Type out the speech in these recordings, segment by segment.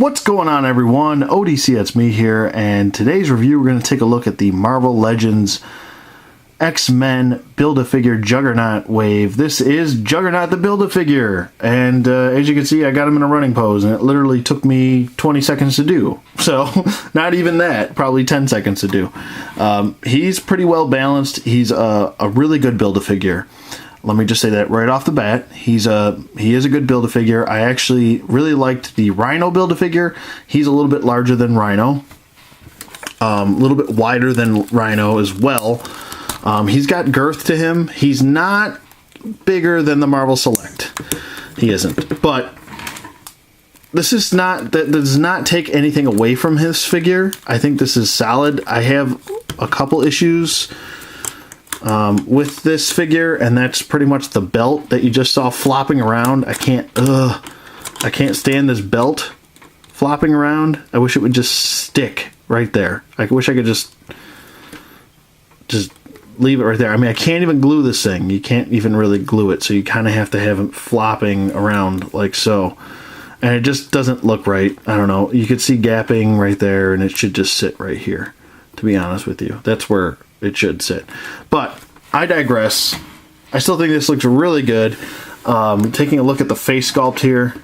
What's going on, everyone? ODC, it's me here, and today's review we're going to take a look at the Marvel Legends X-Men Build-A-Figure Juggernaut wave. This is Juggernaut the Build-A-Figure, and as you can see, I got him in a running pose, and it literally took me 20 seconds to do. So, not even that, probably 10 seconds to do. He's pretty well balanced. He's a really good Build-A-Figure. Let me just say that right off the bat. He is a good Build-A-Figure. I actually really liked the Rhino Build-A-Figure. He's a little bit larger than Rhino. A little bit wider than Rhino as well. He's got girth to him. He's not bigger than the Marvel Select. He isn't. But this is not, that does not take anything away from his figure. I think this is solid. I have a couple issues with this figure, and that's pretty much the belt that you just saw flopping around. I can't stand this belt flopping around. I wish it would just stick right there. I wish I could just leave it right there. I mean, I can't even glue this thing. You can't even really glue it, so you kind of have to have it flopping around like so. And it just doesn't look right. I don't know. You could see gapping right there, and it should just sit right here, to be honest with you. That's where it should sit. But I digress. I still think this looks really good. Taking a look at the face sculpt here.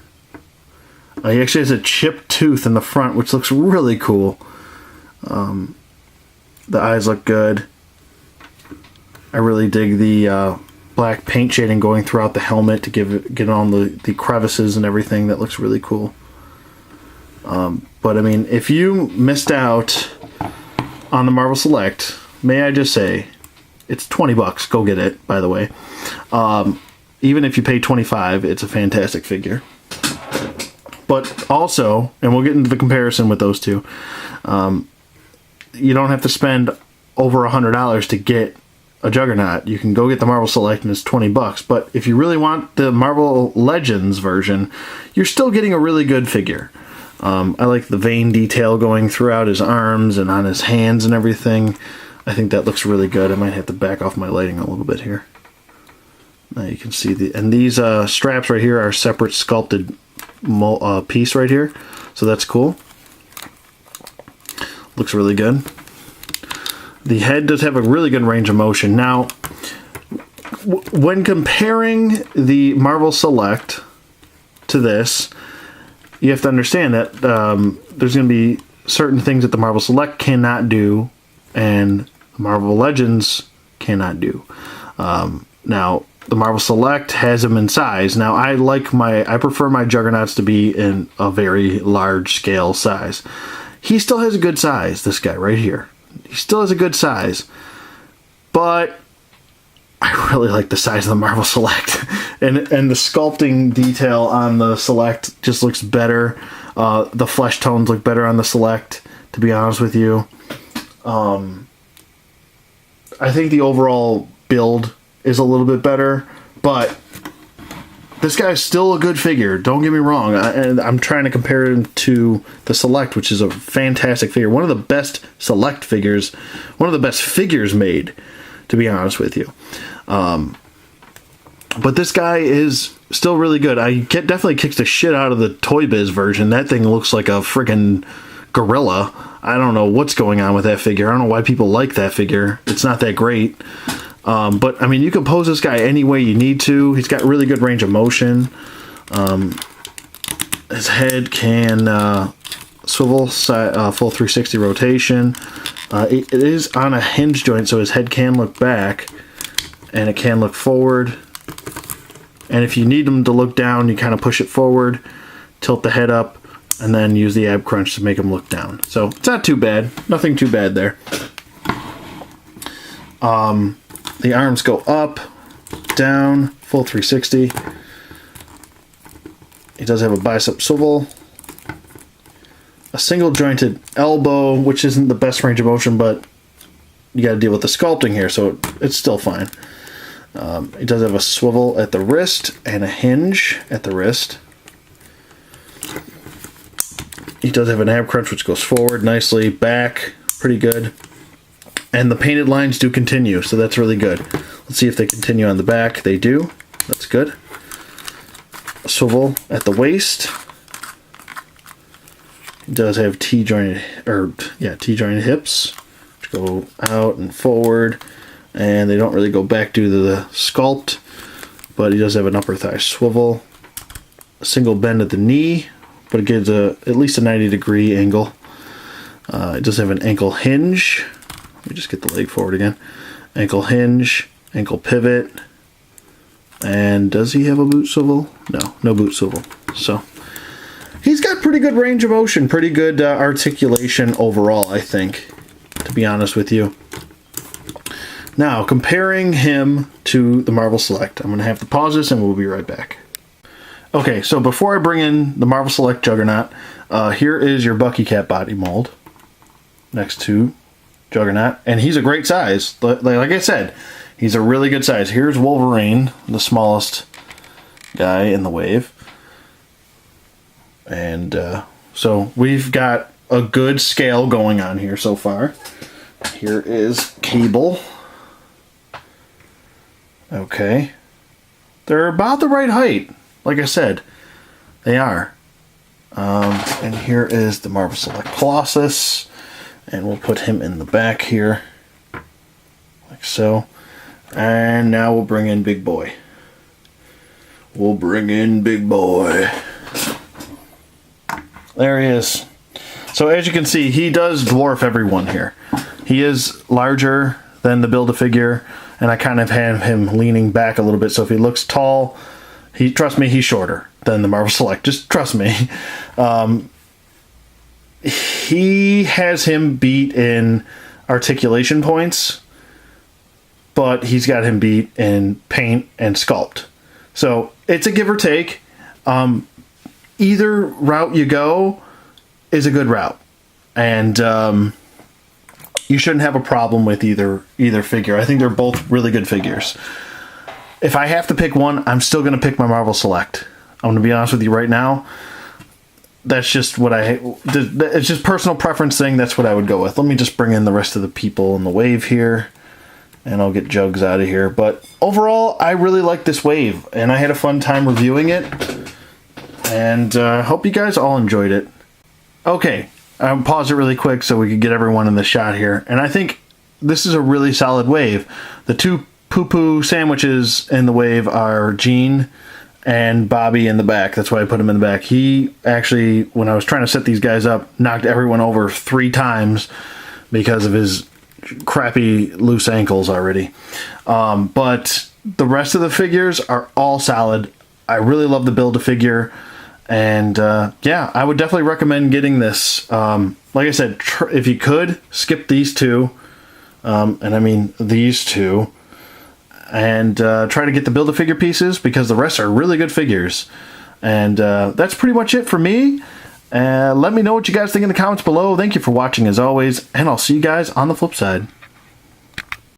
He actually has a chipped tooth in the front, which looks really cool. The eyes look good. I really dig the black paint shading going throughout the helmet to get on the crevices and everything. That looks really cool. But I mean, if you missed out on the Marvel Select, may I just say, it's 20 bucks. Go get it, by the way. Even if you pay 25, it's a fantastic figure. But also, and we'll get into the comparison with those two, you don't have to spend over $100 to get a Juggernaut. You can go get the Marvel Select and it's 20 bucks. But if you really want the Marvel Legends version, you're still getting a really good figure. I like the vein detail going throughout his arms and on his hands and everything. I think that looks really good. I might have to back off my lighting a little bit here. Now you can see these straps right here are separate sculpted piece right here. So that's cool. Looks really good. The head does have a really good range of motion. Now, when comparing the Marvel Select to this, you have to understand that there's going to be certain things that the Marvel Select cannot do and the Marvel Legends cannot do. Now, the Marvel Select has them in size. Now, I prefer my Juggernauts to be in a very large scale size. He still has a good size, this guy right here. He still has a good size, but I really like the size of the Marvel Select, and the sculpting detail on the Select just looks better. The flesh tones look better on the Select, to be honest with you. I think the overall build is a little bit better, but this guy's still a good figure. Don't get me wrong. I'm trying to compare him to the Select, which is a fantastic figure. One of the best Select figures. One of the best figures made, to be honest with you. But this guy is still really good. I definitely kicks the shit out of the Toy Biz version. That thing looks like a freaking gorilla. I don't know what's going on with that figure. I don't know why people like that figure. It's not that great. But, I mean, you can pose this guy any way you need to. He's got really good range of motion. His head can swivel, full 360 rotation. It is on a hinge joint, so his head can look back, and it can look forward. And if you need him to look down, you kind of push it forward, tilt the head up, and then use the ab crunch to make him look down. So, it's not too bad. Nothing too bad there. The arms go up, down, full 360. He does have a bicep swivel. A single jointed elbow, which isn't the best range of motion, but you got to deal with the sculpting here, so it's still fine. He does have a swivel at the wrist and a hinge at the wrist. He does have an ab crunch, which goes forward nicely, back, pretty good. And the painted lines do continue, so that's really good. Let's see if they continue on the back. They do. That's good. A swivel at the waist. It does have T-jointed hips, which go out and forward, and they don't really go back due to the sculpt, but he does have an upper thigh swivel, a single bend at the knee, but it gives at least a 90-degree angle. It does have an ankle hinge. Let me just get the leg forward again. Ankle hinge, ankle pivot, and does he have a boot swivel? No, no boot swivel. So he's got pretty good range of motion, pretty good articulation overall, I think, to be honest with you. Now, comparing him to the Marvel Select, I'm going to have to pause this and we'll be right back. Okay, so before I bring in the Marvel Select Juggernaut, here is your Bucky Cat body mold next to Juggernaut, and he's a great size. Like I said, he's a really good size. Here's Wolverine, the smallest guy in the wave. And so we've got a good scale going on here so far. Here is Cable. Okay. They're about the right height. Like I said, they are. And here is the Marvel Select Colossus. And we'll put him in the back here. Like so. And now we'll bring in Big Boy. We'll bring in Big Boy. There he is. So as you can see, he does dwarf everyone here. He is larger than the Build-A-Figure, and I kind of have him leaning back a little bit, so if he looks tall, trust me, he's shorter than the Marvel Select. Just trust me. He has him beat in articulation points, but he's got him beat in paint and sculpt. So it's a give or take. Either route you go is a good route, and you shouldn't have a problem with either figure. I think they're both really good figures. If I have to pick one, I'm still going to pick my Marvel Select. I'm going to be honest with you right now. That's just what it's just personal preference thing. That's what I would go with. Let me just bring in the rest of the people in the wave here, and I'll get Jugs out of here. But overall, I really like this wave, and I had a fun time reviewing it. And I hope you guys all enjoyed it. Okay, I'll pause it really quick so we could get everyone in the shot here. And I think this is a really solid wave. The two poo-poo sandwiches in the wave are Gene and Bobby in the back. That's why I put him in the back. He actually, when I was trying to set these guys up, knocked everyone over 3 times because of his crappy loose ankles already. But the rest of the figures are all solid. I really love the Build-A-Figure. And yeah, I would definitely recommend getting this. Like I said, if you could, skip these two. And I mean these two. And try to get the Build-A-Figure pieces, because the rest are really good figures. And that's pretty much it for me. Let me know what you guys think in the comments below. Thank you for watching as always. And I'll see you guys on the flip side.